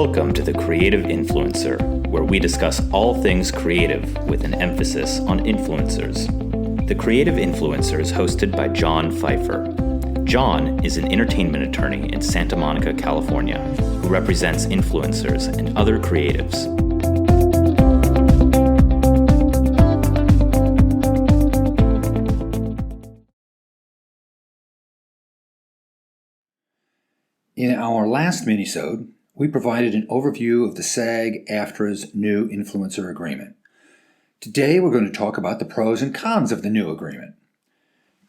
Welcome to The Creative Influencer, where we discuss all things creative with an emphasis on influencers. The Creative Influencer is hosted by John Pfeiffer. John is an entertainment attorney in Santa Monica, California, who represents influencers and other creatives. In our last Minisode, we provided an overview of the SAG-AFTRA's new influencer agreement. Today we're going to talk about the pros and cons of the new agreement.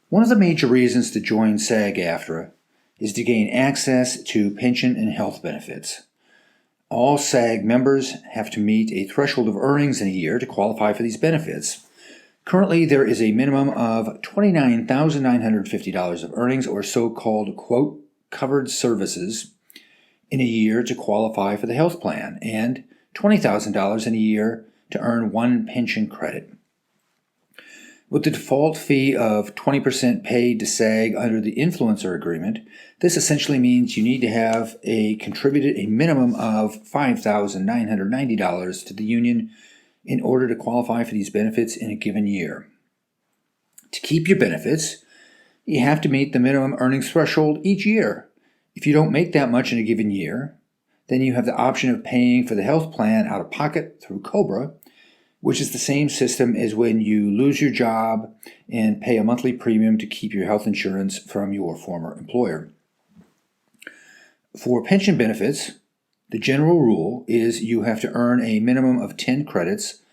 One of the major reasons to join SAG-AFTRA is to gain access to pension and health benefits. All SAG members have to meet a threshold of earnings in a year to qualify for these benefits. Currently, there is a minimum of $29,950 of earnings, or so-called, quote, covered services in a year to qualify for the health plan, and $20,000 in a year to earn one pension credit. With the default fee of 20% paid to SAG under the influencer agreement, this essentially means you need to have contributed a minimum of $5,990 to the union in order to qualify for these benefits in a given year. To keep your benefits, you have to meet the minimum earnings threshold each year. If you don't make that much in a given year, then you have the option of paying for the health plan out of pocket through COBRA, which is the same system as when you lose your job and pay a monthly premium to keep your health insurance from your former employer. For pension benefits, the general rule is you have to earn a minimum of 10 credits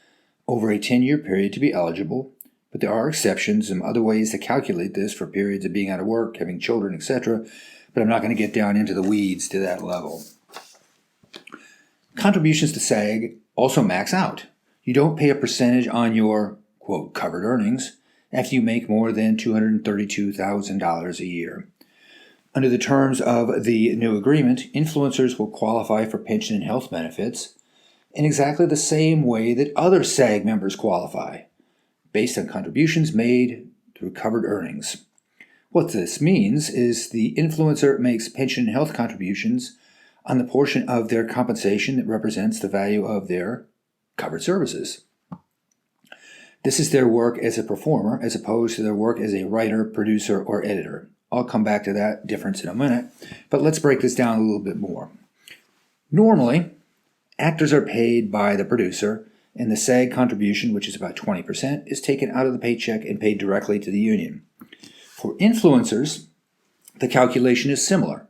over a 10-year period to be eligible, but there are exceptions and other ways to calculate this for periods of being out of work, having children, etc., but I'm not going to get down into the weeds to that level. Contributions to SAG also max out. You don't pay a percentage on your, quote, covered earnings after you make more than $232,000 a year. Under the terms of the new agreement, influencers will qualify for pension and health benefits in exactly the same way that other SAG members qualify, based on contributions made through covered earnings. What this means is the influencer makes pension and health contributions on the portion of their compensation that represents the value of their covered services. This is their work as a performer as opposed to their work as a writer, producer, or editor. I'll come back to that difference in a minute, but let's break this down a little bit more. Normally, actors are paid by the producer, and the SAG contribution, which is about 20%, is taken out of the paycheck and paid directly to the union. For influencers, the calculation is similar.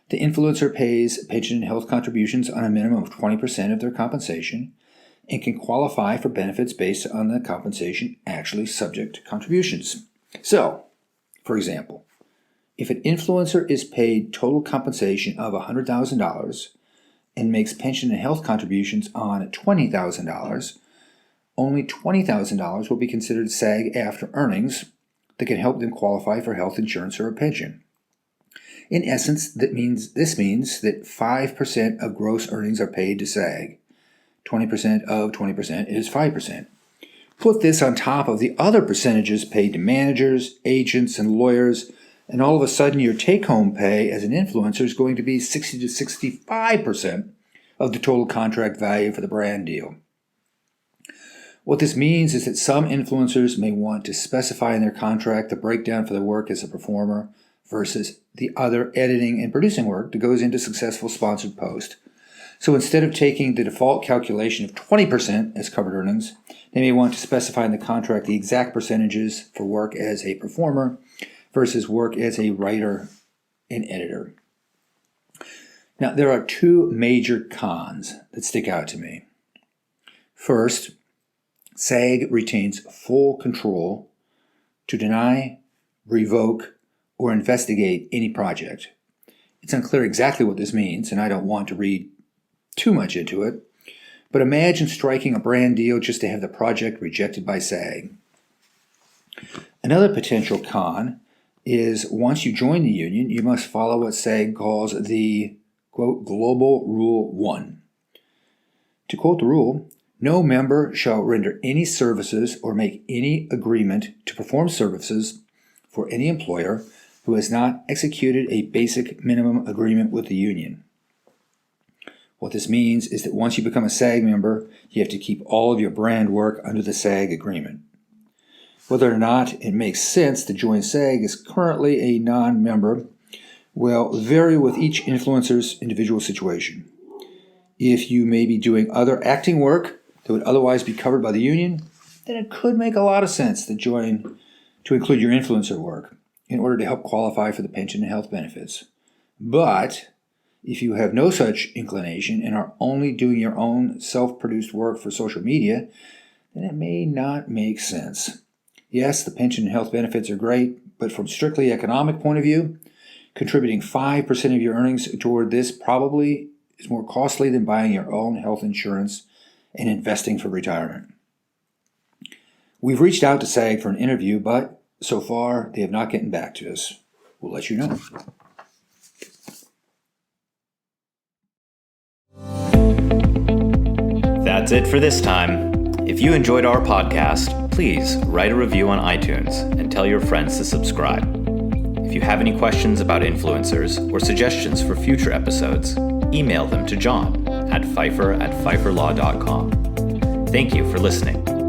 The influencer pays pension and health contributions on a minimum of 20% of their compensation and can qualify for benefits based on the compensation actually subject to contributions. So, for example, if an influencer is paid total compensation of $100,000 and makes pension and health contributions on $20,000, only $20,000 will be considered SAG-AFTRA earnings that can help them qualify for health insurance or a pension. In essence, this means that 5% of gross earnings are paid to SAG. 20% of 20% is 5%. Put this on top of the other percentages paid to managers, agents, and lawyers, and all of a sudden your take-home pay as an influencer is going to be 60 to 65% of the total contract value for the brand deal. What this means is that some influencers may want to specify in their contract the breakdown for their work as a performer versus the other editing and producing work that goes into successful sponsored post. So instead of taking the default calculation of 20% as covered earnings, they may want to specify in the contract the exact percentages for work as a performer versus work as a writer and editor. Now, there are two major cons that stick out to me. First, SAG retains full control to deny, revoke, or investigate any project. It's unclear exactly what this means, and I don't want to read too much into it, but imagine striking a brand deal just to have the project rejected by SAG. Another potential con is once you join the union, you must follow what SAG calls the, quote, Global Rule 1. To quote the rule, no member shall render any services or make any agreement to perform services for any employer who has not executed a basic minimum agreement with the union. What this means is that once you become a SAG member, you have to keep all of your brand work under the SAG agreement. Whether or not it makes sense to join SAG as currently a non-member will vary with each influencer's individual situation. If you may be doing other acting work that would otherwise be covered by the union, then it could make a lot of sense to include your influencer work in order to help qualify for the pension and health benefits. But if you have no such inclination and are only doing your own self-produced work for social media, then it may not make sense. Yes, the pension and health benefits are great, but from strictly economic point of view, contributing 5% of your earnings toward this probably is more costly than buying your own health insurance and investing for retirement. We've reached out to SAG for an interview, but so far they have not gotten back to us. We'll let you know. That's it for this time. If you enjoyed our podcast, please write a review on iTunes and tell your friends to subscribe. If you have any questions about influencers or suggestions for future episodes, email them to John at Pfeiffer@pfeifferlaw.com. Thank you for listening.